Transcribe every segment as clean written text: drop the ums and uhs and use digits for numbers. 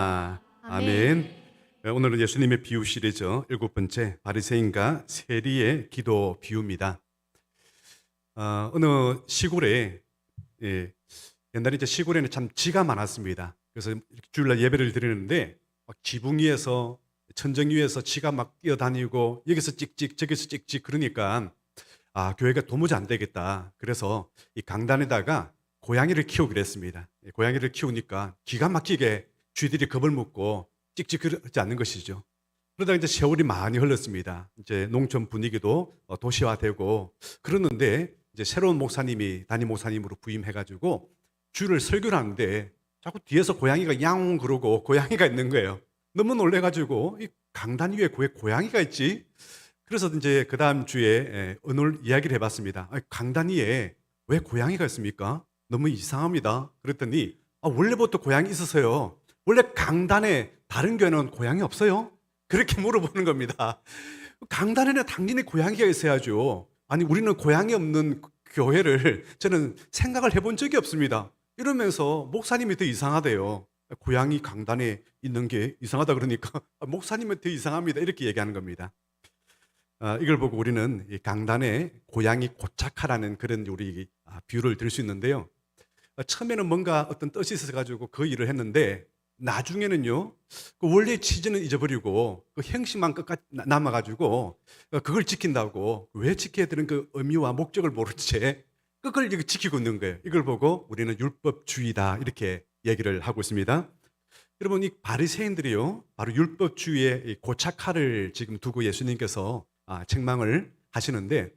아멘. 아멘. 오늘은 예수님의 비유 시리즈 7번째 바리새인과 세리의 기도 비유입니다. 어느 시골에 옛날에 이제 시골에는 참 쥐가 많았습니다. 그래서 이렇게 주일날 예배를 드리는데 막 지붕 위에서 천정 위에서 쥐가 막 뛰어다니고 여기서 찍찍 저기서 찍찍 그러니까 교회가 도무지 안 되겠다. 그래서 이 강단에다가 고양이를 키우기로 했습니다. 고양이를 키우니까 기가 막히게 쥐들이 겁을 먹고 찍찍 그러지 않는 것이죠. 그러다가 이제 세월이 많이 흘렀습니다. 이제 농촌 분위기도 도시화되고 그러는데 이제 새로운 목사님이 담임 목사님으로 부임해가지고 주를 설교를 하는데 자꾸 뒤에서 고양이가 야옹 그러고 고양이가 있는 거예요. 너무 놀래가지고 이 강단 위에 왜 고양이가 있지? 그래서 이제 그 다음 주에 오늘 이야기를 해봤습니다. 강단 위에 왜 고양이가 있습니까? 너무 이상합니다. 그랬더니 원래부터 고양이 있었어요. 원래 강단에 다른 교회는 고양이 없어요? 그렇게 물어보는 겁니다. 강단에는 당연히 고양이가 있어야죠. 아니 우리는 고양이 없는 교회를 저는 생각을 해본 적이 없습니다. 이러면서 목사님이 더 이상하대요. 고양이 강단에 있는 게 이상하다 그러니까 목사님은 더 이상합니다. 이렇게 얘기하는 겁니다. 이걸 보고 우리는 이 강단에 고양이 고착하라는 그런 우리 비유를 들 수 있는데요. 처음에는 뭔가 어떤 뜻이 있어가지고 그 일을 했는데 나중에는요, 그 원래 취지는 잊어버리고 그 형식만 끝까지 남아가지고 그걸 지킨다고 왜 지켜야 되는 그 의미와 목적을 모른 채 그걸 지키고 있는 거예요. 이걸 보고 우리는 율법주의다 이렇게 얘기를 하고 있습니다. 여러분 이 바리새인들이요, 바로 율법주의의 고착화를 지금 두고 예수님께서 책망을 하시는데,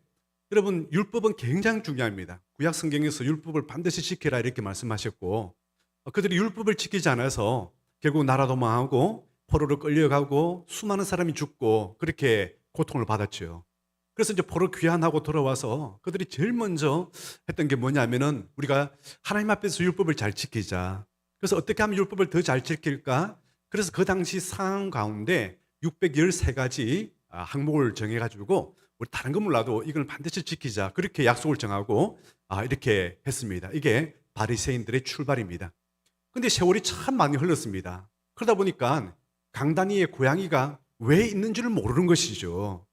여러분 율법은 굉장히 중요합니다. 구약 성경에서 율법을 반드시 지키라 이렇게 말씀하셨고, 그들이 율법을 지키지 않아서 결국 나라도 망하고 포로로 끌려가고 수많은 사람이 죽고 그렇게 고통을 받았죠. 그래서 이제 포로 귀환하고 돌아와서 그들이 제일 먼저 했던 게 뭐냐면은 우리가 하나님 앞에서 율법을 잘 지키자. 그래서 어떻게 하면 율법을 더 잘 지킬까? 그래서 그 당시 상황 가운데 613가지 항목을 정해가지고 우리 다른 건 몰라도 이걸 반드시 지키자. 그렇게 약속을 정하고 이렇게 했습니다. 이게 바리새인들의 출발입니다. 근데 세월이 참 많이 흘렀습니다. 그러다 보니까 강단 위에 고양이가 왜 있는지를 모르는 것이죠.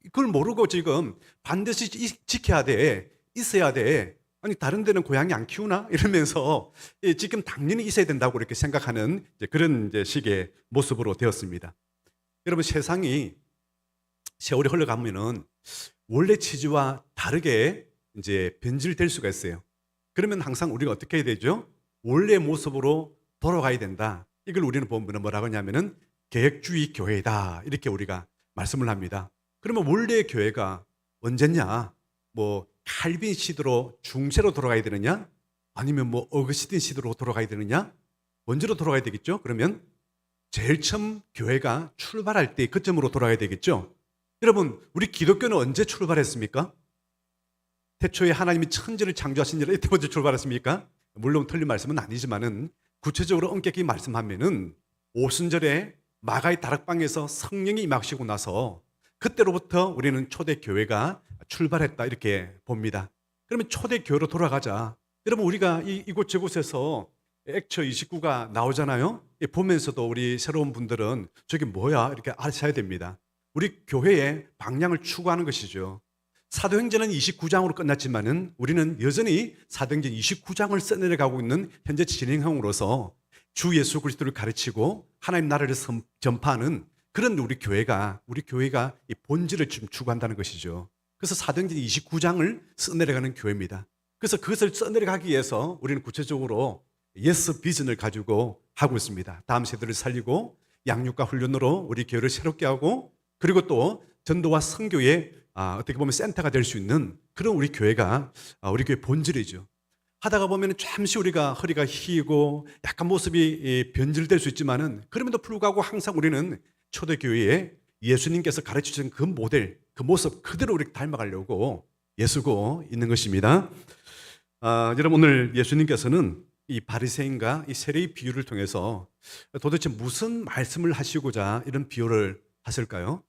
그걸 모르고 지금 반드시 지켜야 돼, 있어야 돼. 아니 다른 데는 고양이 안 키우나? 이러면서 지금 당연히 있어야 된다고 이렇게 생각하는 그런 이제 식의 모습으로 되었습니다. 여러분 세상이 세월이 흘러가면은 원래 취지와 다르게 이제 변질될 수가 있어요. 그러면 항상 우리가 어떻게 해야 되죠? 원래 모습으로 돌아가야 된다. 이걸 우리는 보면 뭐라고 하냐면은 계획주의 교회다. 이렇게 우리가 말씀을 합니다. 그러면 원래 교회가 언제냐? 뭐 칼빈 시대로 중세로 돌아가야 되느냐? 아니면 뭐 어거스틴 시대로 돌아가야 되느냐? 언제로 돌아가야 되겠죠? 그러면 제일 처음 교회가 출발할 때 그 점으로 돌아가야 되겠죠? 여러분, 우리 기독교는 언제 출발했습니까? 태초에 하나님이 천지를 창조하신 일을 이때부터 출발했습니까? 물론 틀린 말씀은 아니지만은 구체적으로 엄격히 말씀하면은 오순절에 마가의 다락방에서 성령이 임하시고 나서 그때로부터 우리는 초대교회가 출발했다 이렇게 봅니다. 그러면 초대교회로 돌아가자. 여러분 우리가 이곳저곳에서 액처 29가 나오잖아요. 보면서도 우리 새로운 분들은 저게 뭐야 이렇게 아셔야 됩니다. 우리 교회의 방향을 추구하는 것이죠. 사도행전은 29장으로 끝났지만은 우리는 여전히 사도행전 29장을 써내려가고 있는 현재 진행형으로서 주 예수 그리스도를 가르치고 하나님 나라를 전파하는 그런 우리 교회가 이 본질을 좀 추구한다는 것이죠. 그래서 사도행전 29장을 써내려가는 교회입니다. 그래서 그것을 써내려가기 위해서 우리는 구체적으로 예스 비전을 가지고 하고 있습니다. 다음 세대를 살리고 양육과 훈련으로 우리 교회를 새롭게 하고 그리고 또 전도와 선교의 어떻게 보면 센터가 될 수 있는 그런 우리 교회가 우리 교회 본질이죠. 하다가 보면 잠시 우리가 허리가 휘고 약간 모습이 변질될 수 있지만은 그럼에도 불구하고 항상 우리는 초대교회에 예수님께서 가르치신 그 모델, 그 모습 그대로 우리 닮아가려고 애쓰고 있는 것입니다. 여러분 오늘 예수님께서는 이 바리새인과 이 세리의 비유를 통해서 도대체 무슨 말씀을 하시고자 이런 비유를 하실까요?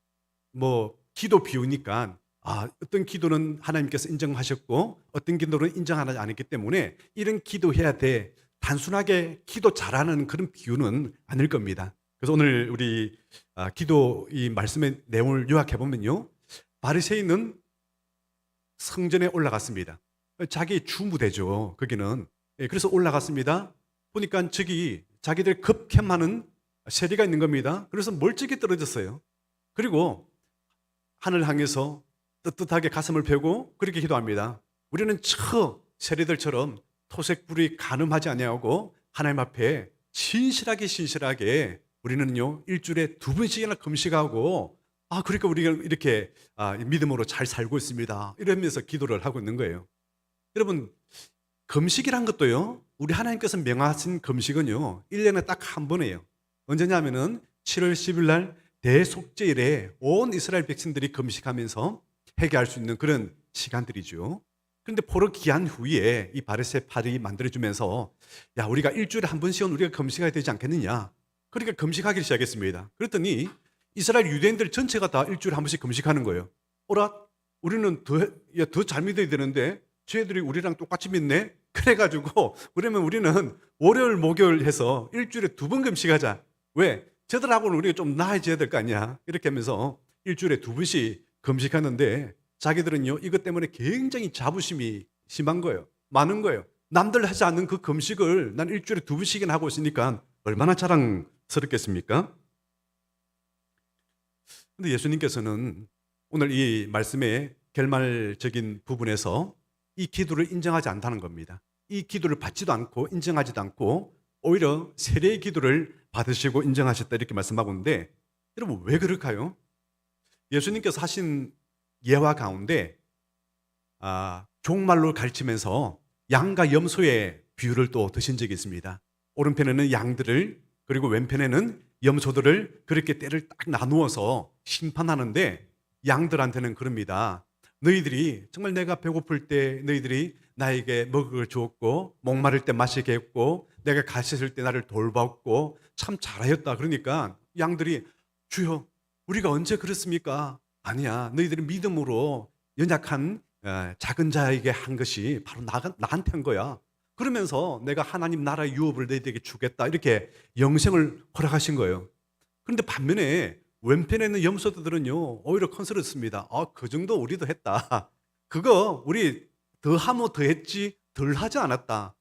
뭐 기도 비유니까 어떤 기도는 하나님께서 인정하셨고 어떤 기도는 인정하지 않았기 때문에 이런 기도해야 돼. 단순하게 기도 잘하는 그런 비유는 아닐 겁니다. 그래서 오늘 우리 기도 이 말씀의 내용을 요약해 보면요, 바리새인은 성전에 올라갔습니다. 자기 주무대죠, 거기는. 그래서 올라갔습니다. 보니까 저기 자기들 급캠하는 세리가 있는 겁니다. 그래서 멀찍이 떨어졌어요. 그리고 하늘 향해서 떳떳하게 가슴을 펴고 그렇게 기도합니다. 우리는 저 세리들처럼 토색불이 간음하지 아니하고 하나님 앞에 신실하게 우리는요 일주일에 2번씩이나 금식하고 그러니까 우리가 이렇게 믿음으로 잘 살고 있습니다, 이러면서 기도를 하고 있는 거예요. 여러분, 금식이란 것도요, 우리 하나님께서 명하신 금식은요 1년에 딱 한 번이에요. 언제냐면은 7월 10일 날 대속죄일에 온 이스라엘 백성들이 금식하면서 회개할 수 있는 그런 시간들이죠. 그런데 포로 기한 후에 이 바리새파들이 만들어주면서 야, 우리가 일주일에 한 번씩은 우리가 금식해야 되지 않겠느냐, 그러니까 금식하기 시작했습니다. 그랬더니 이스라엘 유대인들 전체가 다 일주일에 한 번씩 금식하는 거예요. 오라, 우리는 더 잘 믿어야 되는데 쟤들이 우리랑 똑같이 믿네? 그래가지고 그러면 우리는 월요일 목요일 해서 일주일에 2번 금식하자. 왜? 쟤들하고는 우리가 좀 나아져야 될 거 아니야. 이렇게 하면서 일주일에 2번씩 금식하는데 자기들은요 이것 때문에 굉장히 자부심이 심한 거예요. 많은 거예요. 남들 하지 않는 그 금식을 난 일주일에 2번씩이나 하고 있으니까 얼마나 자랑스럽겠습니까? 근데 예수님께서는 오늘 이 말씀의 결말적인 부분에서 이 기도를 인정하지 않다는 겁니다. 이 기도를 받지도 않고 인정하지도 않고 오히려 세례의 기도를 받으시고 인정하셨다, 이렇게 말씀하고 있는데, 여러분 왜 그럴까요? 예수님께서 하신 예화 가운데 종말로 가르치면서 양과 염소의 비유를 또 드신 적이 있습니다. 오른편에는 양들을, 그리고 왼편에는 염소들을 그렇게 떼를 딱 나누어서 심판하는데, 양들한테는 그럽니다. 너희들이 정말 내가 배고플 때 너희들이 나에게 먹을 걸 주었고, 목마를 때 마시게 했고, 내가 갇혔을 때 나를 돌봤고 참 잘하였다. 그러니까 양들이 주여 우리가 언제 그랬습니까? 아니야, 너희들이 믿음으로 연약한 작은 자에게 한 것이 바로 나한테 한 거야. 그러면서 내가 하나님 나라의 유업을 너희들에게 주겠다, 이렇게 영생을 허락하신 거예요. 그런데 반면에 왼편에 있는 염소들은요 오히려 컨설했습니다. 그 정도 우리도 했다. 그거 우리 더하면 더했지 덜 하지 않았다.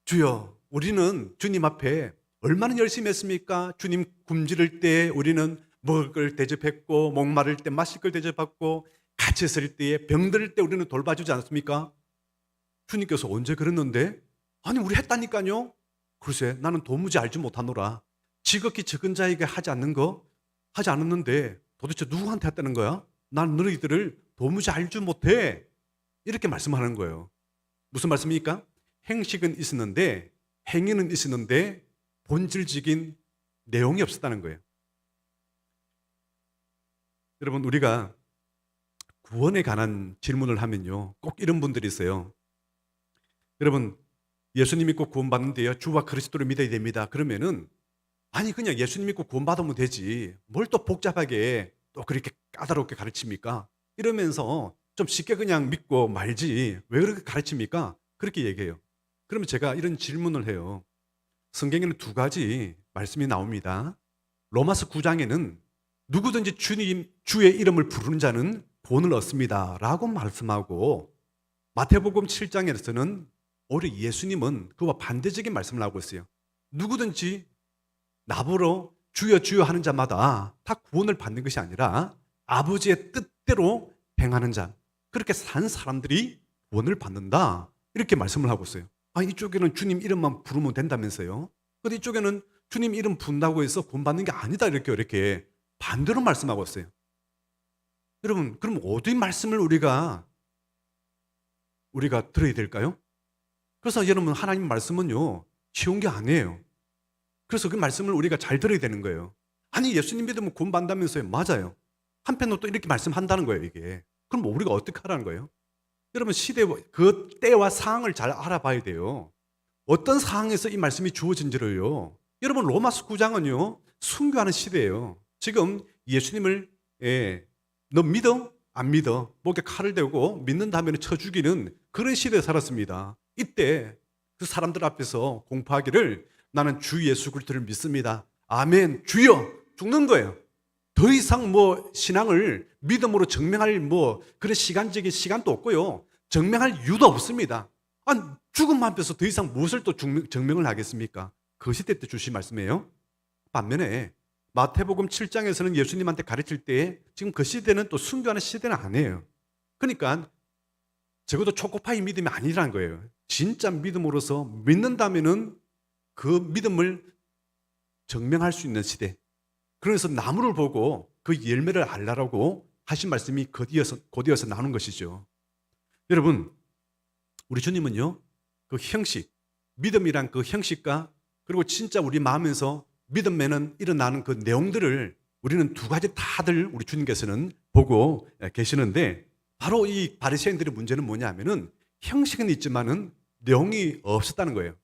주여, 우리는 주님 앞에 얼마나 열심히 했습니까? 주님 굶주릴 때 우리는 먹을 걸 대접했고, 목마를 때 마실 걸 대접했고, 갇혔을 때에 병들 때 우리는 돌봐주지 않습니까? 주님께서 언제 그랬는데? 아니 우리 했다니까요. 글쎄 나는 도무지 알지 못하노라. 지극히 적은 자에게 하지 않았는데 도대체 누구한테 했다는 거야? 난 너희들을 도무지 알지 못해. 이렇게 말씀하는 거예요. 무슨 말씀입니까? 행식은 있었는데, 행위는 있었는데 본질적인 내용이 없었다는 거예요. 여러분, 우리가 구원에 관한 질문을 하면요 꼭 이런 분들이 있어요. 여러분, 예수님 믿고 구원받는데요 주와 그리스도를 믿어야 됩니다. 그러면은 아니 그냥 예수님 믿고 구원받으면 되지 뭘 또 복잡하게 또 그렇게 까다롭게 가르칩니까? 이러면서 좀 쉽게 그냥 믿고 말지 왜 그렇게 가르칩니까? 그렇게 얘기해요. 그러면 제가 이런 질문을 해요. 성경에는 2가지 말씀이 나옵니다. 로마서 9장에는 누구든지 주의 이름을 부르는 자는 본을 얻습니다 라고 말씀하고, 마태복음 7장에서는 오히려 예수님은 그와 반대적인 말씀을 하고 있어요. 누구든지 나보러 주여 주여 하는 자마다 다 구원을 받는 것이 아니라 아버지의 뜻대로 행하는 자, 그렇게 산 사람들이 구원을 받는다, 이렇게 말씀을 하고 있어요. 이쪽에는 주님 이름만 부르면 된다면서요. 근데 이쪽에는 주님 이름 부른다고 해서 구원 받는 게 아니다, 이렇게 반대로 말씀하고 있어요. 여러분, 그럼 어디 말씀을 우리가 들어야 될까요? 그래서 여러분, 하나님 말씀은요 쉬운 게 아니에요. 그래서 그 말씀을 우리가 잘 들어야 되는 거예요. 아니 예수님 믿으면 구원 받는다면서요. 맞아요. 한편으로 또 이렇게 말씀한다는 거예요, 이게. 그럼 우리가 어떻게 하라는 거예요? 여러분, 그 때와 상황을 잘 알아봐야 돼요. 어떤 상황에서 이 말씀이 주어진지를요. 여러분, 로마서 9장은요 순교하는 시대예요. 지금 예수님을 너 믿어? 안 믿어? 목에 칼을 대고 믿는다면 쳐 죽이는 그런 시대에 살았습니다. 이때 그 사람들 앞에서 공포하기를 나는 주 예수 그리스도를 믿습니다. 아멘. 주여. 죽는 거예요. 더 이상 신앙을 믿음으로 증명할 그런 시간적인 시간도 없고요. 증명할 이유도 없습니다. 죽음 앞에서 더 이상 무엇을 또 증명을 하겠습니까? 그 시대 때 주신 말씀이에요. 반면에 마태복음 7장에서는 예수님한테 가르칠 때 지금 그 시대는 또 순교하는 시대는 아니에요. 그러니까 적어도 초코파이 믿음이 아니라는 거예요. 진짜 믿음으로서 믿는다면은 그 믿음을 증명할 수 있는 시대. 그래서 나무를 보고 그 열매를 알라라고 하신 말씀이 곧이어서 나오는 것이죠. 여러분, 우리 주님은요, 그 형식, 믿음이란 그 형식과 그리고 진짜 우리 마음에서 믿음에는 일어나는 그 내용들을 우리는 두 가지 다들 우리 주님께서는 보고 계시는데, 바로 이 바리새인들의 문제는 뭐냐면은 형식은 있지만은 내용이 없었다는 거예요.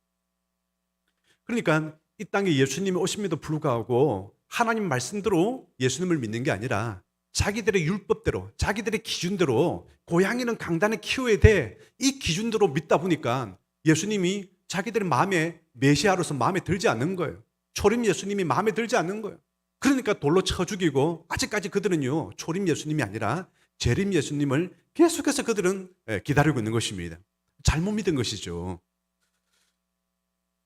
그러니까 이 땅에 예수님이 오심에도 불구하고 하나님 말씀대로 예수님을 믿는 게 아니라 자기들의 율법대로, 자기들의 기준대로 고양이는 강단에 키워야 돼, 이 기준대로 믿다 보니까 예수님이 자기들의 마음에 메시아로서 마음에 들지 않는 거예요. 초림 예수님이 마음에 들지 않는 거예요. 그러니까 돌로 쳐 죽이고, 아직까지 그들은요 초림 예수님이 아니라 재림 예수님을 계속해서 그들은 기다리고 있는 것입니다. 잘못 믿은 것이죠.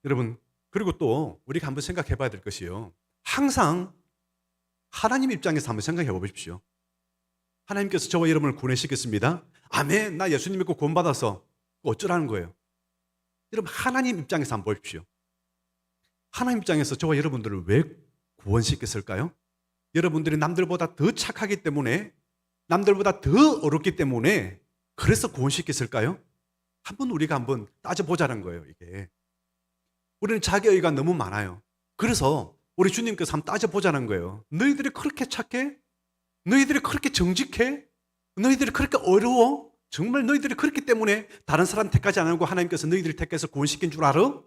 여러분, 그리고 또 우리가 한번 생각해 봐야 될 것이요, 항상 하나님 입장에서 한번 생각해 보십시오. 하나님께서 저와 여러분을 구원시켰습니다. 아멘, 나 예수님 믿고 구원받아서 어쩌라는 거예요? 여러분, 하나님 입장에서 한번 보십시오. 하나님 입장에서 저와 여러분들을 왜 구원시켰을까요? 여러분들이 남들보다 더 착하기 때문에, 남들보다 더 어렵기 때문에 그래서 구원시켰을까요? 우리가 한번 따져보자는 거예요. 이게 우리는 자기의가 너무 많아요. 그래서 우리 주님께서 한번 따져보자는 거예요. 너희들이 그렇게 착해? 너희들이 그렇게 정직해? 너희들이 그렇게 어려워? 정말 너희들이 그렇기 때문에 다른 사람 택하지 않고 하나님께서 너희들을 택해서 구원시킨 줄 알아?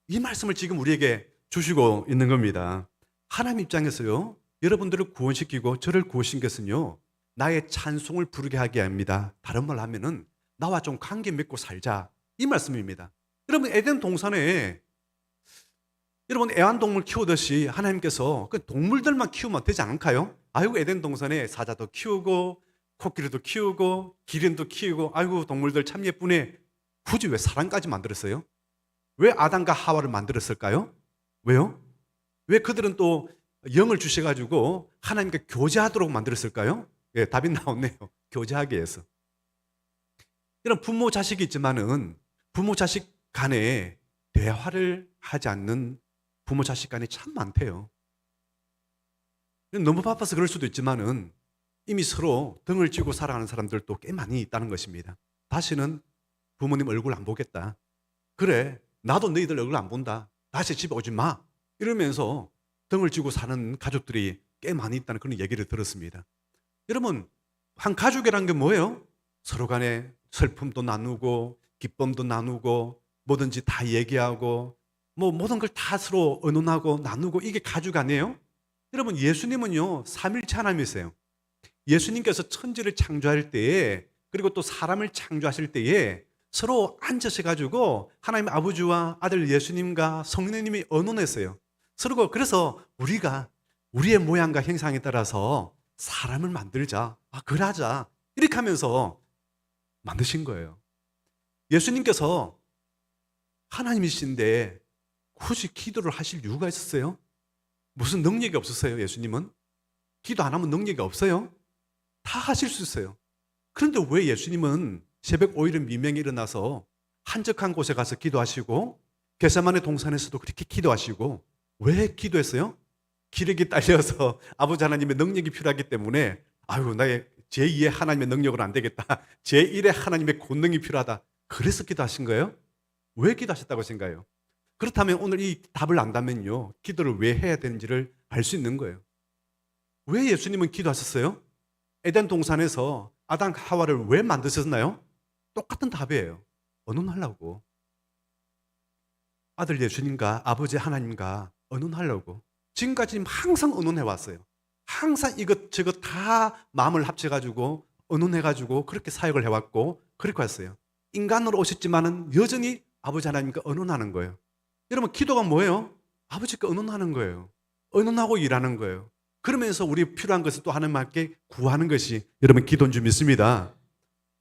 이 말씀을 지금 우리에게 주시고 있는 겁니다. 하나님 입장에서요, 여러분들을 구원시키고 저를 구원시킨 것은요, 나의 찬송을 부르게 하게 합니다. 다른 말로 하면은 나와 좀 관계 맺고 살자, 이 말씀입니다. 여러분, 에덴 동산에 여러분 애완동물 키우듯이 하나님께서 그 동물들만 키우면 되지 않을까요? 아이고, 에덴 동산에 사자도 키우고 코끼리도 키우고 기린도 키우고, 아이고 동물들 참 예쁘네. 굳이 왜 사람까지 만들었어요? 왜 아담과 하와를 만들었을까요? 왜요? 왜 그들은 또 영을 주셔가지고 하나님과 교제하도록 만들었을까요? 예, 답이 나왔네요. 교제하기 위해서. 이런 부모 자식이 있지만은 부모 자식 간에 대화를 하지 않는 부모 자식 간에 참 많대요. 너무 바빠서 그럴 수도 있지만은 이미 서로 등을 쥐고 살아가는 사람들도 꽤 많이 있다는 것입니다. 다시는 부모님 얼굴 안 보겠다. 그래, 나도 너희들 얼굴 안 본다. 다시 집 오지 마. 이러면서 등을 쥐고 사는 가족들이 꽤 많이 있다는 그런 얘기를 들었습니다. 여러분, 한 가족이라는 게 뭐예요? 서로 간에 슬픔도 나누고 기쁨도 나누고 뭐든지 다 얘기하고 모든 걸 다 서로 의논하고 나누고, 이게 가족 아니에요? 여러분, 예수님은요 삼일체 하나님이세요. 예수님께서 천지를 창조할 때에, 그리고 또 사람을 창조하실 때에 서로 앉으셔가지고 하나님 아버지와 아들 예수님과 성령님이 의논했어요. 서로. 그래서 우리가 우리의 모양과 형상에 따라서 사람을 만들자, 그러자, 이렇게 하면서 만드신 거예요. 예수님께서 하나님이신데 굳이 기도를 하실 이유가 있었어요? 무슨 능력이 없었어요? 예수님은 기도 안 하면 능력이 없어요? 다 하실 수 있어요. 그런데 왜 예수님은 새벽 5일은 미명에 일어나서 한적한 곳에 가서 기도하시고 겟세마네 동산에서도 그렇게 기도하시고, 왜 기도했어요? 기력이 딸려서 아버지 하나님의 능력이 필요하기 때문에, 아유, 나의 제2의 하나님의 능력은 안 되겠다, 제1의 하나님의 권능이 필요하다, 그래서 기도하신 거예요? 왜 기도하셨다고 생각해요? 그렇다면 오늘 이 답을 안다면요, 기도를 왜 해야 되는지를 알 수 있는 거예요. 왜 예수님은 기도하셨어요? 에덴 동산에서 아담 하와를 왜 만드셨나요? 똑같은 답이에요. 의논하려고. 아들 예수님과 아버지 하나님과 의논하려고. 지금까지 항상 의논해 왔어요. 항상 이것저것 다 마음을 합쳐가지고 의논해가지고 그렇게 사역을 해왔고 그렇게 왔어요. 인간으로 오셨지만은 여전히 아버지 하나님과 의논하는 거예요. 여러분 기도가 뭐예요? 아버지께 의논하는 거예요. 의논하고 일하는 거예요. 그러면서 우리 필요한 것을 또 하나님께 구하는 것이 여러분 기도인 줄 믿습니다.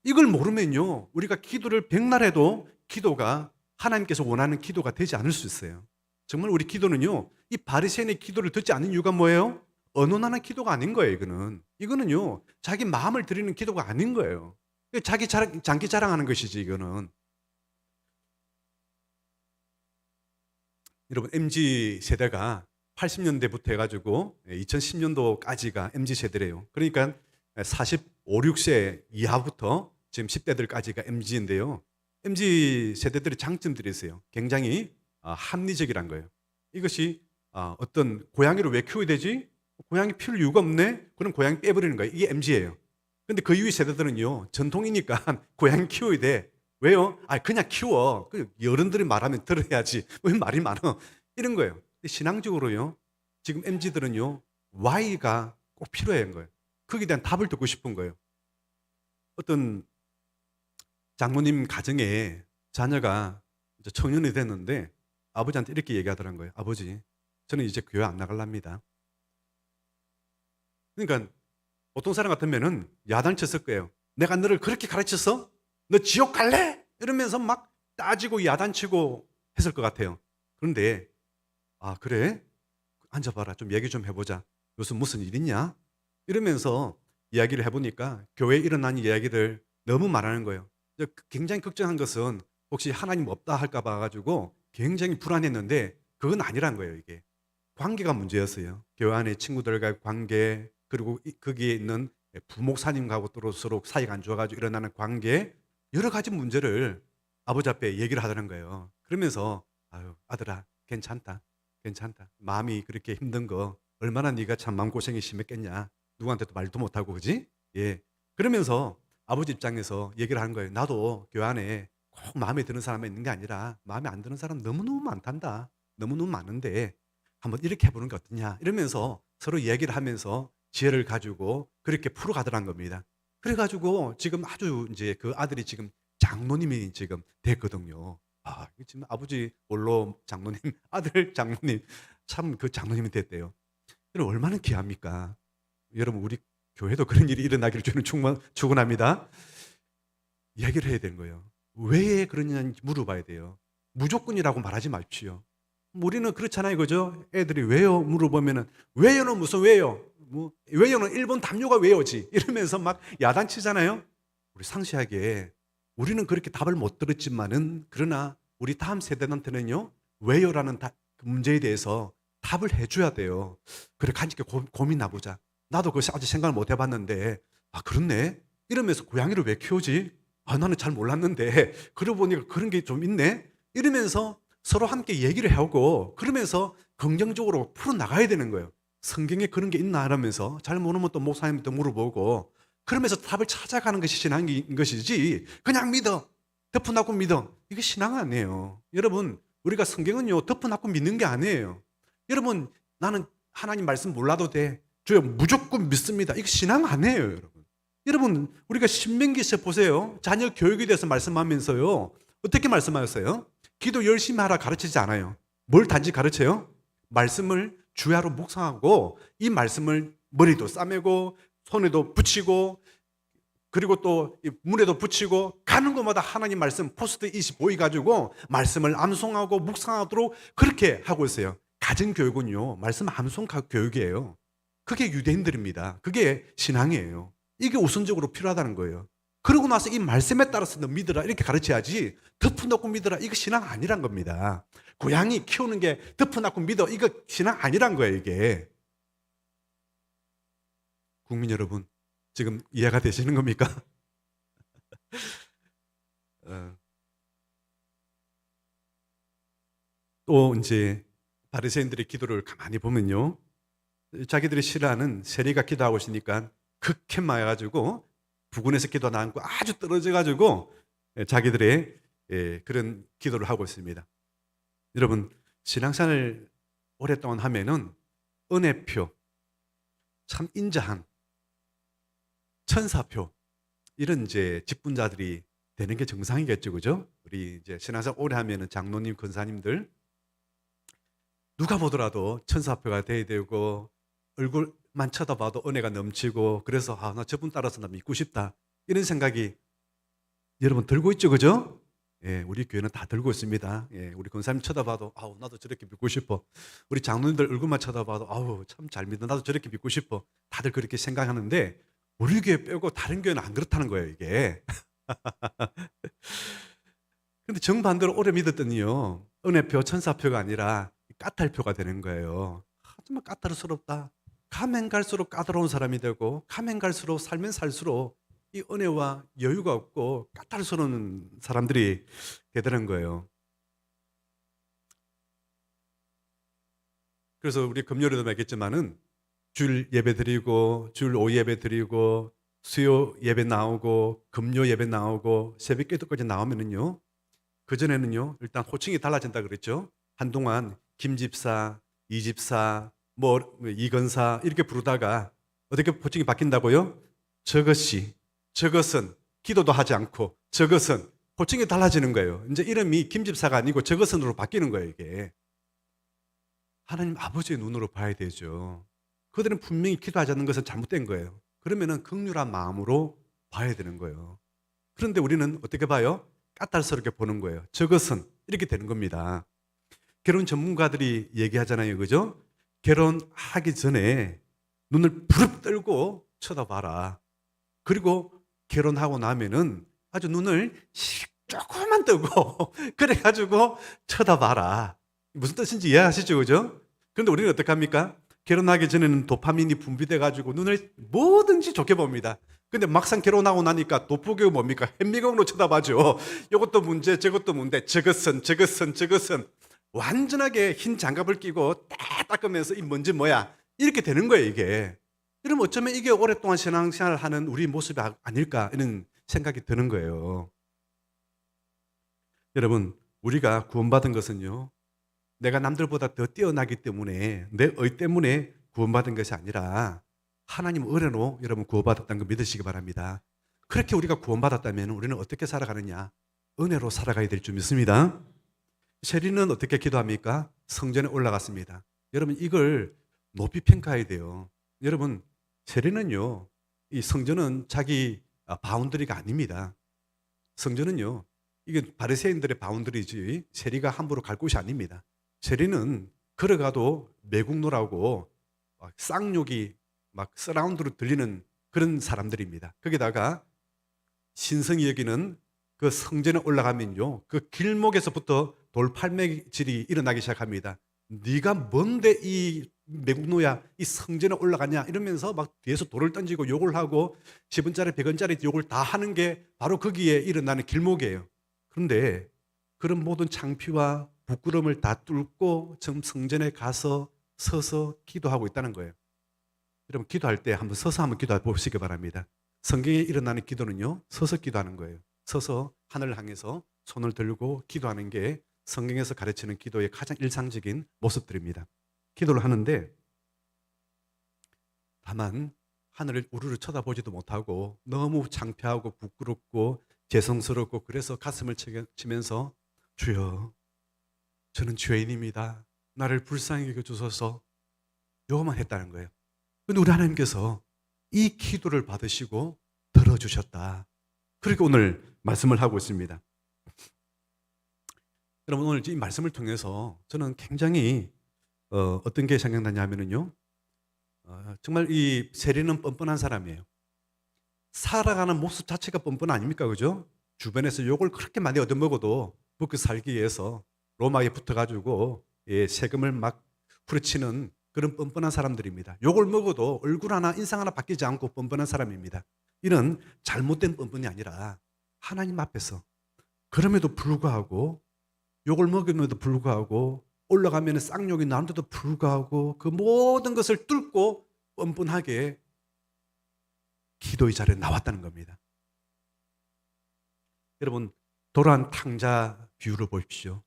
이걸 모르면요 우리가 기도를 백날 해도 기도가 하나님께서 원하는 기도가 되지 않을 수 있어요. 정말 우리 기도는요 이 바리새인의 기도를 듣지 않는 이유가 뭐예요? 의논하는 기도가 아닌 거예요. 이거는요 자기 마음을 드리는 기도가 아닌 거예요. 장기 자랑하는 것이지 이거는. 여러분 MZ 세대가 80년대부터 해가지고 2010년도까지가 MZ 세대래요. 그러니까 45, 6세 이하부터 지금 10대들까지가 MZ인데요. MZ 세대들의 장점들이 있어요. 굉장히 합리적이란 거예요. 이것이 어떤 고양이를 왜 키워야 되지? 고양이 키울 이유가 없네? 그럼 고양이 빼버리는 거예요. 이게 MZ예요. 근데 그 이후의 세대들은요, 전통이니까 고양이 키워야 돼. 왜요? 그냥 키워. 어른들이 말하면 들어야지. 왜 말이 많아? 이런 거예요. 근데 신앙적으로요, 지금 MZ들은요, Y가 꼭 필요한 거예요. 거기에 대한 답을 듣고 싶은 거예요. 어떤 장모님 가정에 자녀가 이제 청년이 됐는데 아버지한테 이렇게 얘기하더란 거예요. 아버지, 저는 이제 교회 안 나갈랍니다. 그러니까 보통 사람 같으면은 야단쳤을 거예요. 내가 너를 그렇게 가르쳤어? 너 지옥 갈래? 이러면서 막 따지고 야단치고 했을 것 같아요. 그런데 그래? 앉아봐라. 좀 얘기 좀 해보자. 요즘 무슨 일 있냐? 이러면서 이야기를 해보니까 교회에 일어난 이야기를 너무 말하는 거예요. 굉장히 걱정한 것은 혹시 하나님 없다 할까 봐가지고 굉장히 불안했는데 그건 아니란 거예요. 이게 관계가 문제였어요. 교회 안에 친구들과의 관계, 그리고 거기에 있는 부목사님하고 서로 사이가 안 좋아가지고 일어나는 관계, 여러 가지 문제를 아버지 앞에 얘기를 하더는 거예요. 그러면서 아들아 괜찮다. 마음이 그렇게 힘든 거 얼마나 네가 참 마음고생이 심했겠냐. 누구한테도 말도 못하고 그지? 예. 그러면서 아버지 입장에서 얘기를 하는 거예요. 나도 교회 안에 꼭 마음에 드는 사람이 있는 게 아니라 마음에 안 드는 사람 너무너무 많단다. 너무너무 많은데 한번 이렇게 해보는 게 어떠냐. 이러면서 서로 얘기를 하면서 지혜를 가지고 그렇게 풀어가더란 겁니다. 그래가지고 지금 아주 이제 그 아들이 지금 장로님이 지금 됐거든요. 지금 아버지 원로 장로님, 아들 장로님, 참 그 장로님이 됐대요. 여러분 얼마나 귀합니까? 여러분 우리 교회도 그런 일이 일어나기를 저는 축원합니다. 이야기를 해야 되는 거예요. 왜 그러냐 물어봐야 돼요. 무조건이라고 말하지 마십시오. 우리는 그렇잖아요, 그죠? 애들이 왜요? 물어보면은 왜요는 무슨 왜요? 왜요는 일본 담요가 왜요지? 이러면서 막 야단치잖아요. 우리 상시하게 우리는 그렇게 답을 못 들었지만은 그러나 우리 다음 세대한테는요 왜요라는 그 문제에 대해서 답을 해줘야 돼요. 그래 같이 고민해보자. 나도 그것이 아직 생각을 못 해봤는데 그렇네. 이러면서 고양이를 왜 키우지? 나는 잘 몰랐는데 그러고 보니까 그런 게 좀 있네. 이러면서 서로 함께 얘기를 해오고 그러면서 긍정적으로 풀어나가야 되는 거예요. 성경에 그런 게 있나 이러면서 잘 모르면 또 목사님한테 물어보고 그러면서 답을 찾아가는 것이 신앙인 것이지 그냥 믿어. 덮어놓고 믿어. 이게 신앙 아니에요. 여러분 우리가 성경은요 덮어놓고 믿는 게 아니에요. 여러분 나는 하나님 말씀 몰라도 돼. 주여 무조건 믿습니다. 이거 신앙 아니에요. 여러분. 여러분 우리가 신명기에서 보세요. 자녀 교육에 대해서 말씀하면서요. 어떻게 말씀하셨어요? 기도 열심히 하라 가르치지 않아요. 뭘 단지 가르쳐요? 말씀을 주야로 묵상하고 이 말씀을 머리도 싸매고 손에도 붙이고 그리고 또 문에도 붙이고 가는 곳마다 하나님 말씀 포스트잇이 보이가지고 말씀을 암송하고 묵상하도록 그렇게 하고 있어요. 가정교육은요 말씀 암송 교육이에요. 그게 유대인들입니다. 그게 신앙이에요. 이게 우선적으로 필요하다는 거예요. 그러고 나서 이 말씀에 따라서 너 믿으라 이렇게 가르쳐야지 덮어놓고 믿으라 이거 신앙 아니란 겁니다. 고양이 키우는 게 덮어놓고 믿어 이거 신앙 아니란 거예요. 이게 국민 여러분 지금 이해가 되시는 겁니까? 또 이제 바리새인들의 기도를 가만히 보면요 자기들이 싫어하는 세리가 기도하고 있으니까 극해 맞아가지고 부근에서 기도하지 않고 아주 떨어져가지고 자기들의 그런 기도를 하고 있습니다. 여러분 신앙생활을 오랫동안 하면은 은혜표, 참 인자한 천사표 이런 이제 직분자들이 되는 게 정상이겠죠, 그죠? 우리 이제 신앙생활 오래 하면은 장로님, 권사님들 누가 보더라도 천사표가 돼야 되고 얼굴만 쳐다봐도 은혜가 넘치고 그래서 나 저분 따라서 나 믿고 싶다. 이런 생각이 여러분 들고 있죠, 그죠? 예, 우리 교회는 다 들고 있습니다. 예, 우리 권사님 쳐다봐도 나도 저렇게 믿고 싶어. 우리 장로님들 얼굴만 쳐다봐도 참 잘 믿어. 나도 저렇게 믿고 싶어. 다들 그렇게 생각하는데 우리 교회 빼고 다른 교회는 안 그렇다는 거예요, 이게. 근데 정반대로 오래 믿었더니요, 은혜표, 천사표가 아니라 까탈표가 되는 거예요. 정말 까탈스럽다. 가면 갈수록 까다로운 사람이 되고, 가면 갈수록 살면 살수록 이 은혜와 여유가 없고 까탈스러운 사람들이 되더는 거예요. 그래서 우리 금요일에도 말했지만은 주일 예배 드리고, 주일 오후 예배 드리고, 수요 예배 나오고, 금요 예배 나오고, 새벽 기도까지 나오면은요, 그전에는요, 일단 호칭이 달라진다 그랬죠. 한동안 김집사, 이집사, 이건사 이렇게 부르다가 어떻게 호칭이 바뀐다고요? 저것이, 저것은 기도도 하지 않고 저것은 호칭이 달라지는 거예요. 이제 이름이 김집사가 아니고 저것은으로 바뀌는 거예요, 이게. 하나님 아버지의 눈으로 봐야 되죠. 그들은 분명히 기도하지 않는 것은 잘못된 거예요. 그러면은 긍휼한 마음으로 봐야 되는 거예요. 그런데 우리는 어떻게 봐요? 까탈스럽게 보는 거예요. 저것은 이렇게 되는 겁니다. 결혼 전문가들이 얘기하잖아요, 그죠? 결혼하기 전에 눈을 부릅 뜨고 쳐다봐라. 그리고 결혼하고 나면은 아주 눈을 조금만 뜨고 그래가지고 쳐다봐라. 무슨 뜻인지 이해하시죠, 그죠? 그런데 우리는 어떻게 합니까? 결혼하기 전에는 도파민이 분비돼가지고 눈을 뭐든지 좋게 봅니다. 근데 막상 결혼하고 나니까 돋보기가 뭡니까? 현미경으로 쳐다봐죠. 이것도 문제, 저것도 문제, 저것은 완전하게 흰 장갑을 끼고 딱 닦으면서 이 뭔지 뭐야 이렇게 되는 거예요, 이게. 이러면 어쩌면 이게 오랫동안 신앙생활을 하는 우리 모습이 아닐까 이런 생각이 드는 거예요. 여러분, 우리가 구원받은 것은요, 내가 남들보다 더 뛰어나기 때문에 내 의 때문에 구원받은 것이 아니라 하나님 은혜로 여러분 구원받았다는 거 믿으시기 바랍니다. 그렇게 우리가 구원받았다면 우리는 어떻게 살아가느냐? 은혜로 살아가야 될 줄 믿습니다. 셰리는 어떻게 기도합니까? 성전에 올라갔습니다. 여러분 이걸 높이 평가해야 돼요. 여러분 셰리는요, 이 성전은 자기 바운더리가 아닙니다. 성전은요, 이게 바리새인들의 바운더리지 셰리가 함부로 갈 곳이 아닙니다. 셰리는 걸어가도 매국노라고 쌍욕이 막 서라운드로 들리는 그런 사람들입니다. 거기다가 신성이 여기는 그 성전에 올라가면요, 그 길목에서부터 돌팔매질이 일어나기 시작합니다. 네가 뭔데 이 매국노야, 이 성전에 올라가냐 이러면서 막 뒤에서 돌을 던지고 욕을 하고 10원짜리 100원짜리 욕을 다 하는 게 바로 거기에 일어나는 길목이에요. 그런데 그런 모든 창피와 부끄러움을 다 뚫고 지금 성전에 가서 서서 기도하고 있다는 거예요. 여러분 기도할 때 한번 서서 한번 기도해 보시기 바랍니다. 성경에 일어나는 기도는요, 서서 기도하는 거예요. 서서 하늘을 향해서 손을 들고 기도하는 게 성경에서 가르치는 기도의 가장 일상적인 모습들입니다. 기도를 하는데 다만 하늘을 우르르 쳐다보지도 못하고 너무 창피하고 부끄럽고 죄송스럽고 그래서 가슴을 치면서 주여, 저는 죄인입니다. 나를 불쌍히 여겨주소서, 요것만 했다는 거예요. 근데 우리 하나님께서 이 기도를 받으시고 들어주셨다. 그렇게 오늘 말씀을 하고 있습니다. 여러분 오늘 이 말씀을 통해서 저는 굉장히 어떤 게 생각나냐 하면은요, 정말 이 세리는 뻔뻔한 사람이에요. 살아가는 모습 자체가 뻔뻔 아닙니까, 그죠? 주변에서 욕을 그렇게 많이 얻어먹어도 먹고 살기 위해서 로마에 붙어가지고 세금을 막 후려치는 그런 뻔뻔한 사람들입니다. 욕을 먹어도 얼굴 하나 인상 하나 바뀌지 않고 뻔뻔한 사람입니다. 이런 잘못된 뻔뻔이 아니라 하나님 앞에서 그럼에도 불구하고 욕을 먹음에도 불구하고 올라가면 쌍욕이 나는데도 불구하고 그 모든 것을 뚫고 뻔뻔하게 기도의 자리에 나왔다는 겁니다. 여러분 도란 탕자 비유를 보십시오.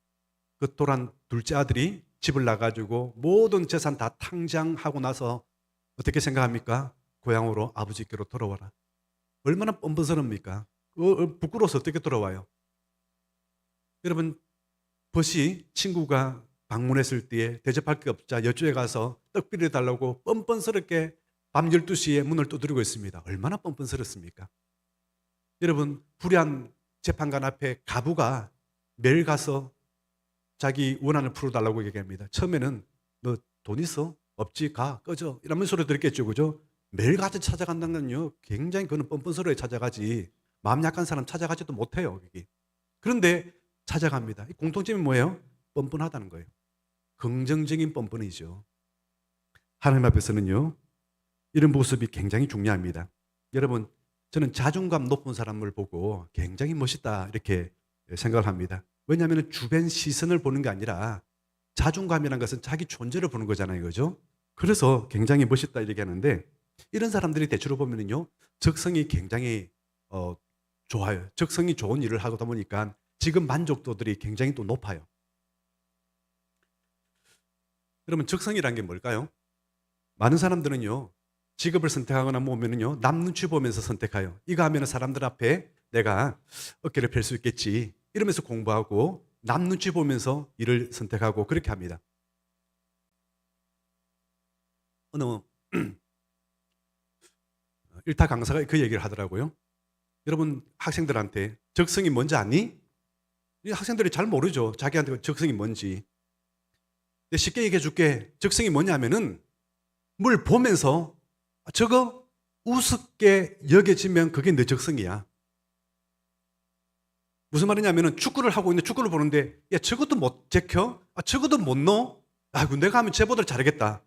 그 도란 둘째 아들이 집을 나가지고 모든 재산 다 탕장하고 나서 어떻게 생각합니까? 고향으로 아버지께로 돌아와라. 얼마나 뻔뻔스럽습니까? 부끄러워서 어떻게 돌아와요? 여러분, 벗이 친구가 방문했을 때에 대접할 게 없자 여주에 가서 떡 빌려달라고 뻔뻔스럽게 밤 12시에 문을 두드리고 있습니다. 얼마나 뻔뻔스럽습니까? 여러분, 불의한 재판관 앞에 가부가 매일 가서 자기 원한을 풀어달라고 얘기합니다. 처음에는 너 돈 있어? 없지? 가, 꺼져. 이러면 소리 들었겠죠, 그죠? 매일 가서 찾아간다는 건요, 굉장히 그는 뻔뻔스러워 찾아가지. 마음 약한 사람 찾아가지도 못해요, 여기. 그런데 찾아갑니다. 이 공통점이 뭐예요? 뻔뻔하다는 거예요. 긍정적인 뻔뻔이죠. 하나님 앞에서는요, 이런 모습이 굉장히 중요합니다. 여러분, 저는 자존감 높은 사람을 보고 굉장히 멋있다 이렇게 생각을 합니다. 왜냐하면 주변 시선을 보는 게 아니라 자존감이라는 것은 자기 존재를 보는 거잖아요, 그죠? 그래서 굉장히 멋있다 이렇게 하는데, 이런 사람들이 대체로 보면은요, 적성이 굉장히 좋아요. 적성이 좋은 일을 하다 보니까 지금 만족도들이 굉장히 또 높아요. 여러분, 적성이란 게 뭘까요? 많은 사람들은요, 직업을 선택하거나 보면은요, 남 눈치 보면서 선택해요. 이거 하면 사람들 앞에 내가 어깨를 펼 수 있겠지 이러면서 공부하고 남 눈치 보면서 일을 선택하고 그렇게 합니다. 어느 일타 강사가 그 얘기를 하더라고요. 여러분, 학생들한테 적성이 뭔지 아니? 이 학생들이 잘 모르죠. 자기한테 적성이 뭔지. 근데 쉽게 얘기해 줄게. 적성이 뭐냐면은 뭘 보면서 저거 우습게 여겨지면 그게 내 적성이야. 무슨 말이냐면은 축구를 하고 있는데 축구를 보는데 야, 저것도 못 제켜? 저것도 못 넣어? 아이고, 내가 하면 쟤보다 잘하겠다.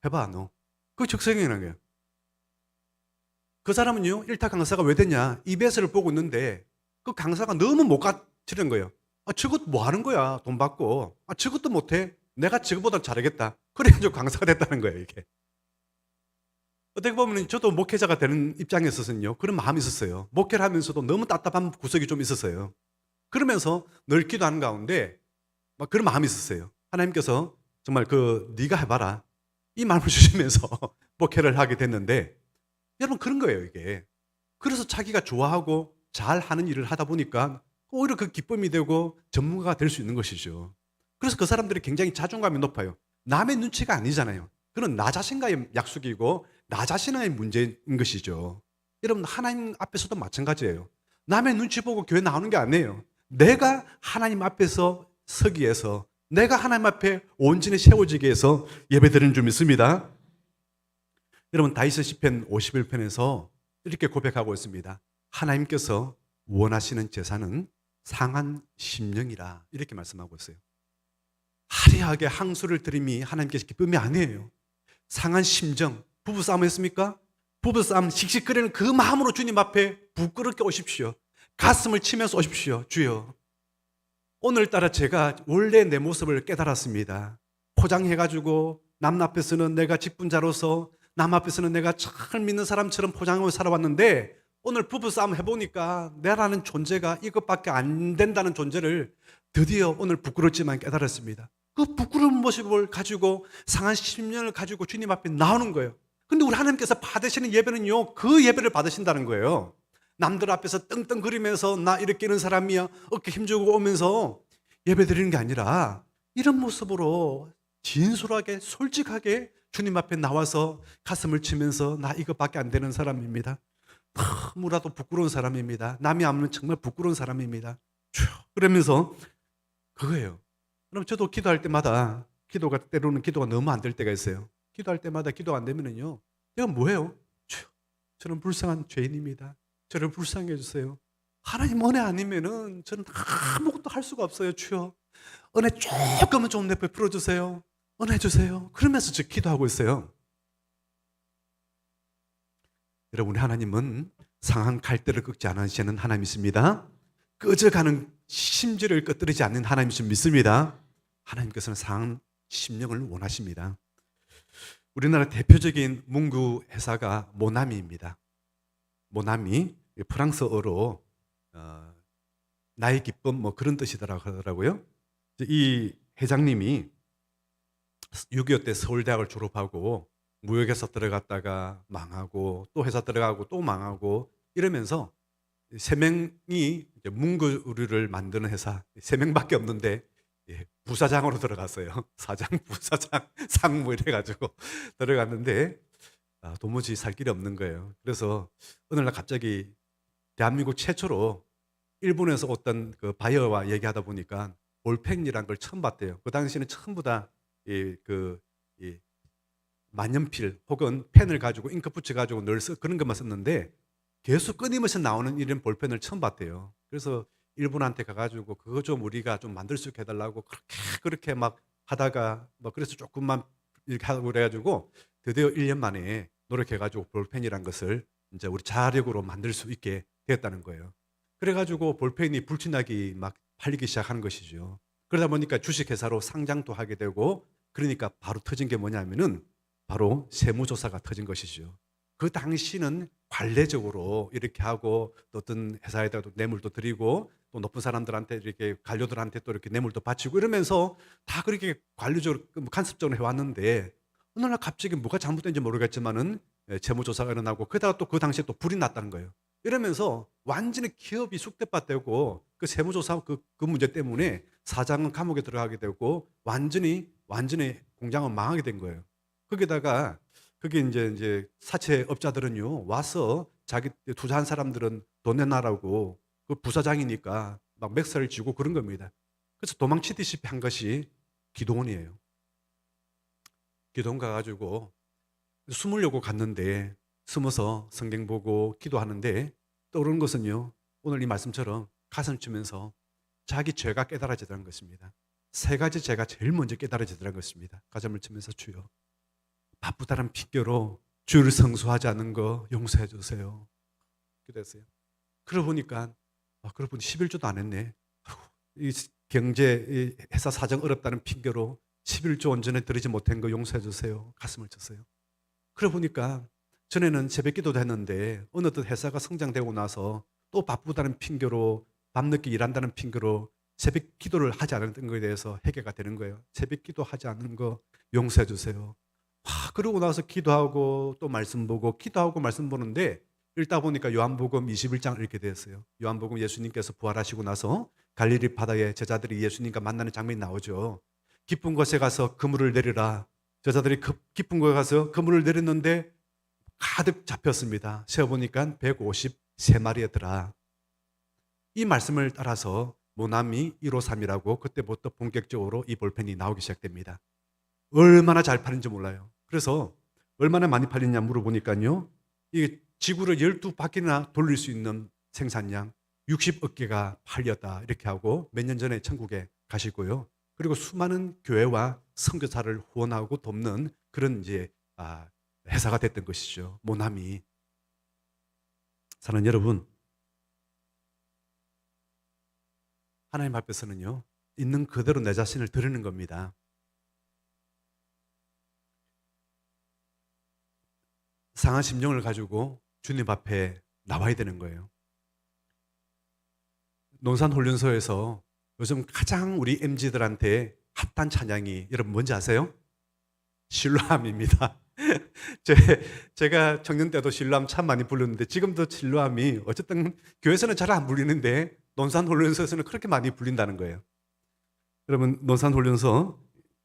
해봐, 너. 그게 적성이라는 거예요. 그 사람은요, 일타 강사가 왜 됐냐? EBS를 보고 있는데 그 강사가 너무 못 가르치는 거예요. 저것 뭐 하는 거야? 돈 받고. 저것도 못해? 내가 저것보다 잘하겠다. 그래가지고 강사가 됐다는 거예요, 이게. 어떻게 보면 저도 목회자가 되는 입장에 있어서는요, 그런 마음이 있었어요. 목회를 하면서도 너무 답답한 구석이 좀 있었어요. 그러면서 늘 기도하는 가운데 막 그런 마음이 있었어요. 하나님께서 정말 네가 해봐라 이 마음을 주시면서 목회를 하게 됐는데, 여러분, 그런 거예요, 이게. 그래서 자기가 좋아하고 잘하는 일을 하다 보니까 오히려 그 기쁨이 되고 전문가가 될 수 있는 것이죠. 그래서 그 사람들이 굉장히 자존감이 높아요. 남의 눈치가 아니잖아요. 그건 나 자신과의 약속이고 나 자신의 문제인 것이죠. 여러분, 하나님 앞에서도 마찬가지예요. 남의 눈치 보고 교회 나오는 게 아니에요. 내가 하나님 앞에서 서기 위해서, 내가 하나님 앞에 온전히 세워지기 위해서 예배드리는 줄 믿습니다. 여러분, 다윗의 시편 51편에서 이렇게 고백하고 있습니다. 하나님께서 원하시는 제사는 상한 심령이라 이렇게 말씀하고 있어요. 화려하게 항소를 드림이 하나님께서 기쁨이 아니에요. 상한 심정. 부부싸움 했습니까? 부부싸움 씩씩거리는 그 마음으로 주님 앞에 부끄럽게 오십시오. 가슴을 치면서 오십시오. 주여, 오늘따라 제가 원래 내 모습을 깨달았습니다. 포장해가지고 남 앞에서는 내가 직분자로서, 남 앞에서는 내가 잘 믿는 사람처럼 포장하고 살아왔는데, 오늘 부부싸움 해보니까 내라는 존재가 이것밖에 안 된다는 존재를 드디어 오늘 부끄럽지만 깨달았습니다. 그 부끄러운 모습을 가지고 상한 심령을 가지고 주님 앞에 나오는 거예요. 근데 우리 하나님께서 받으시는 예배는요, 그 예배를 받으신다는 거예요. 남들 앞에서 떵떵거리면서 나 이렇게 이런 사람이야 어깨 힘주고 오면서 예배 드리는 게 아니라 이런 모습으로 진솔하게 솔직하게 주님 앞에 나와서 가슴을 치면서 나 이것밖에 안 되는 사람입니다. 너무나도 부끄러운 사람입니다. 남이 아무면 정말 부끄러운 사람입니다. 그러면서 그거예요. 그럼 저도 기도할 때마다 기도가 때로는 기도가 너무 안 될 때가 있어요. 기도할 때마다 기도가 안 되면은요, 내가 뭐예요? 저는 불쌍한 죄인입니다. 저를 불쌍해 주세요. 하나님 은혜 아니면은 저는 아무것도 할 수가 없어요. 주여, 은혜 조금은 좀 베풀어 주세요. 은혜 주세요. 그러면서 저 기도하고 있어요. 여러분, 우리 하나님은 상한 갈대를 꺾지 않으시는 하나님이십니다. 꺼져가는 심지를 꺼뜨리지 않는 하나님이신 믿습니다. 하나님께서는 상한 심령을 원하십니다. 우리나라 대표적인 문구 회사가 모나미입니다. 모나미, 프랑스어로 나의 기쁨 뭐 그런 뜻이더라고 하더라고요. 이 회장님이 6.25 때 서울대학을 졸업하고 무역회사 들어갔다가 망하고 또 회사 들어가고 또 망하고 이러면서 세 명이 문구류를 만드는 회사, 세 명밖에 없는데 부사장으로 들어갔어요. 사장, 부사장, 상무 이래가지고 들어갔는데 도무지 살 길이 없는 거예요. 그래서 어느 날 갑자기 대한민국 최초로 일본에서 어떤 그 바이어와 얘기하다 보니까 볼펜이란 걸 처음 봤대요. 그 당시에는 전부 다 이 만년필 혹은 펜을 가지고 잉크 붙여가지고 늘 그런 것만 썼는데 계속 끊임없이 나오는 이런 볼펜을 처음 봤대요. 그래서 일본한테 가가지고 그거 좀 우리가 좀 만들 수 있게 해달라고 그렇게 막 하다가 뭐 그래서 조금만 이렇게 하고 그래가지고 드디어 1년 만에 노력해가지고 볼펜이란 것을 이제 우리 자력으로 만들 수 있게 되었다는 거예요. 그래가지고 볼펜이 불티나게 막 팔리기 시작하는 것이죠. 그러다 보니까 주식회사로 상장도 하게 되고 그러니까 바로 터진 게 뭐냐면은 바로 세무조사가 터진 것이죠. 그 당시는 관례적으로 이렇게 하고 또 어떤 회사에다 뇌물도 드리고 또 높은 사람들한테 이렇게 관료들한테 또 이렇게 뇌물도 바치고 이러면서 다 그렇게 관료적으로 간섭적으로 해왔는데 어느 날 갑자기 뭐가 잘못된지 모르겠지만은 세무조사가 일어나고 그러다가 또 그 당시에 또 불이 났다는 거예요. 이러면서 완전히 기업이 쑥대밭되고 그 세무조사 그 문제 때문에 사장은 감옥에 들어가게 되고 완전히 공장은 망하게 된 거예요. 거기다가 그게 이제 사채업자들은요 와서 자기 투자한 사람들은 돈 내놔라고 그 부사장이니까 막 맥살을 쥐고 그런 겁니다. 그래서 도망치듯이 한 것이 기도원이에요. 기도원 가가지고 숨으려고 갔는데 숨어서 성경 보고 기도하는데 떠오르는 것은요 오늘 이 말씀처럼 가슴 치면서 자기 죄가 깨달아지더라는 것입니다. 세 가지 죄가 제일 먼저 깨달아지더라는 것입니다. 가슴을 치면서 주여 바쁘다는 핑계로 주를 성수하지 않는 거 용서해 주세요. 기도했어요. 그러고 보니까 그러고 보니 11조도 안 했네. 이 경제 이 회사 사정 어렵다는 핑계로 11조 온전히 드리지 못한 거 용서해 주세요. 가슴을 쳤어요. 그러고 보니까 전에는 새벽 기도도 했는데 어느 또 회사가 성장되고 나서 또 바쁘다는 핑계로 밤늦게 일한다는 핑계로 새벽 기도를 하지 않았던 것에 대해서 회개가 되는 거예요. 새벽 기도하지 않는 거 용서해 주세요. 그러고 나서 기도하고 또 말씀 보고 기도하고 말씀 보는데 읽다 보니까 요한복음 21장 읽게 되었어요. 요한복음 예수님께서 부활하시고 나서 갈릴리 바다에 제자들이 예수님과 만나는 장면이 나오죠. 깊은 곳에 가서 그물을 내리라. 제자들이 깊은 곳에 가서 그물을 내렸는데 가득 잡혔습니다. 세어보니까 153마리였더라. 이 말씀을 따라서 모나미 153이라고 그때부터 본격적으로 이 볼펜이 나오기 시작됩니다. 얼마나 잘 팔린지 몰라요. 그래서 얼마나 많이 팔리냐 물어보니까요. 이 지구를 12바퀴나 돌릴 수 있는 생산량 60억 개가 팔렸다 이렇게 하고 몇 년 전에 천국에 가시고요. 그리고 수많은 교회와 선교사를 후원하고 돕는 그런 이제 회사가 됐던 것이죠. 모나미. 사랑하는 여러분, 하나님 앞에서는요. 있는 그대로 내 자신을 드리는 겁니다. 상한 심령을 가지고 주님 앞에 나와야 되는 거예요. 논산훈련소에서 요즘 가장 우리 MZ들한테 핫한 찬양이 여러분 뭔지 아세요? 실로암입니다. 제가 청년 때도 실로암 참 많이 불렀는데 지금도 실로암이 어쨌든 교회에서는 잘 안 불리는데 논산훈련소에서는 그렇게 많이 불린다는 거예요. 여러분 논산훈련소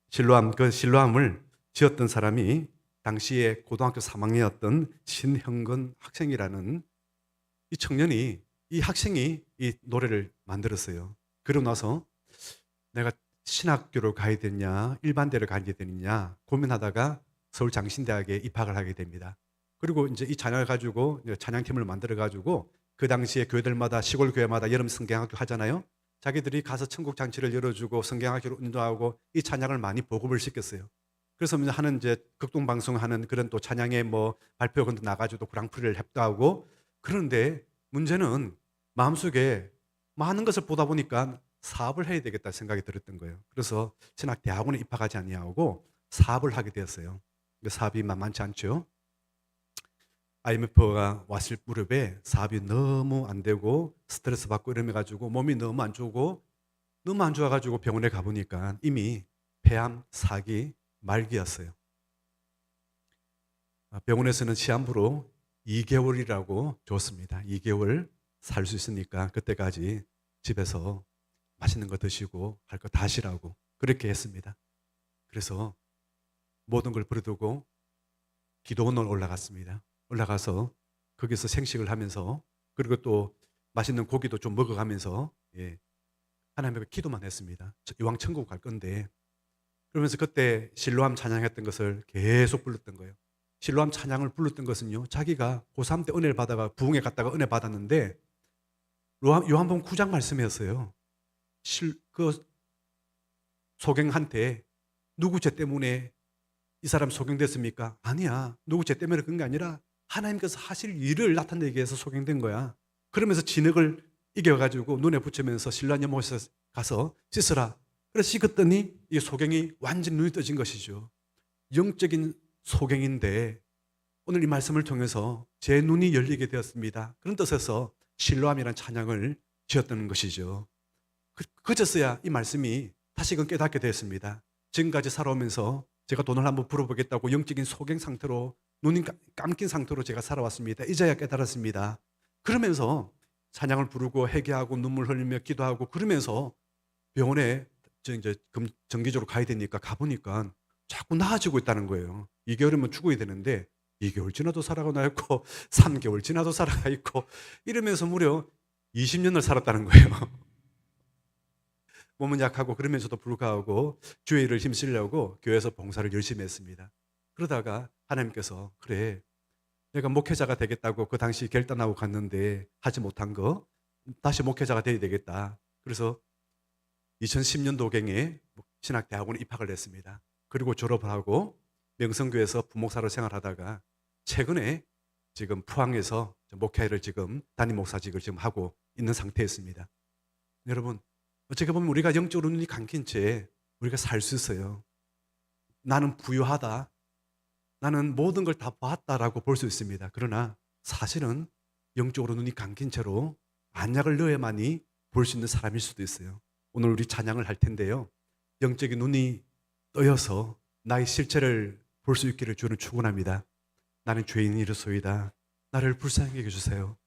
실로암 그 실로암을 지었던 사람이 당시에 고등학교 3학년이었던 신형근 학생이라는 이 청년이 이 학생이 이 노래를 만들었어요. 그러고 나서 내가 신학교를 가야 되냐 일반대를 가야 되느냐 고민하다가 서울장신대학에 입학을 하게 됩니다. 그리고 이제 이 찬양을 가지고 찬양팀을 만들어 가지고 그 당시에 교회들마다 시골 교회마다 여름 성경학교 하잖아요. 자기들이 가서 천국 잔치를 열어주고 성경학교를 운동하고 이 찬양을 많이 보급을 시켰어요. 그래서 하는 이제 극동 방송하는 그런 또 찬양의 뭐 발표회도 나가지고 그랑프리를 했다고. 그런데 문제는 마음속에 많은 것을 보다 보니까 사업을 해야 되겠다 생각이 들었던 거예요. 그래서 신학 대학원에 입학하지 아니하고 사업을 하게 되었어요. 그 사업이 만만치 않죠. IMF가 왔을 무렵에 사업이 너무 안 되고 스트레스 받고 이러면 가지고 몸이 너무 안 좋아가지고 병원에 가보니까 이미 폐암 4기 말기였어요. 병원에서는 시한부로 2개월이라고 줬습니다. 2개월 살 수 있으니까 그때까지 집에서 맛있는 거 드시고 할 거 다 하시라고 그렇게 했습니다. 그래서 모든 걸 버려두고 기도원으로 올라갔습니다. 올라가서 거기서 생식을 하면서 그리고 또 맛있는 고기도 좀 먹어가면서 하나님 앞에 기도만 했습니다. 이왕 천국 갈 건데 그러면서 그때 실로암 찬양했던 것을 계속 불렀던 거예요. 실로암 찬양을 불렀던 것은요, 자기가 고3 때 은혜를 받아가 부흥회 갔다가 은혜 받았는데 요한복음 9장 말씀이었어요. 그 소경한테 누구 죄 때문에 이 사람 소경됐습니까? 아니야. 누구 죄 때문에 그런 게 아니라 하나님께서 하실 일을 나타내기 위해서 소경된 거야. 그러면서 진흙을 이겨가지고 눈에 붙이면서 신랑 연못에 가서 씻으라. 그래서 씻었더니 이 소경이 완전히 눈이 떠진 것이죠. 영적인 소경인데 오늘 이 말씀을 통해서 제 눈이 열리게 되었습니다. 그런 뜻에서 실로암이라는 찬양을 지었던 것이죠. 그제서야 이 말씀이 다시금 깨닫게 되었습니다. 지금까지 살아오면서 제가 돈을 한번 벌어보겠다고 영적인 소경 상태로 눈이 감긴 상태로 제가 살아왔습니다. 이제야 깨달았습니다. 그러면서 찬양을 부르고 회개하고 눈물 흘리며 기도하고 그러면서 병원에 이제 정기적으로 가야 되니까 가보니까 자꾸 나아지고 있다는 거예요. 2개월이면 죽어야 되는데 2개월 지나도 살아가 있고 3개월 지나도 살아가 있고 이러면서 무려 20년을 살았다는 거예요. 몸은 약하고 그러면서도 불구하고 주의 일을 힘쓰려고 교회에서 봉사를 열심히 했습니다. 그러다가 하나님께서 그래 내가 목회자가 되겠다고 그 당시 결단하고 갔는데 하지 못한 거 다시 목회자가 돼야 되겠다. 그래서 2010년도경에 신학대학원에 입학을 했습니다. 그리고 졸업을 하고 명성교회에서 부목사로 생활하다가 최근에 지금 포항에서 목회를 지금 담임 목사직을 지금 하고 있는 상태였습니다. 여러분 어떻게 보면 우리가 영적으로 눈이 감긴 채 우리가 살 수 있어요. 나는 부유하다. 나는 모든 걸 다 봤다라고 볼 수 있습니다. 그러나 사실은 영적으로 눈이 감긴 채로 안약을 넣어야만이 볼 수 있는 사람일 수도 있어요. 오늘 우리 찬양을 할 텐데요. 영적인 눈이 떠여서 나의 실체를 볼 수 있기를 주는 축원합니다. 나는 죄인이로소이다. 나를 불쌍히 여겨주세요.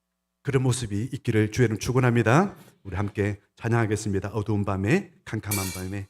그런 모습이 있기를 주의 이름 축원합니다. 우리 함께 찬양하겠습니다. 어두운 밤에 캄캄한 밤에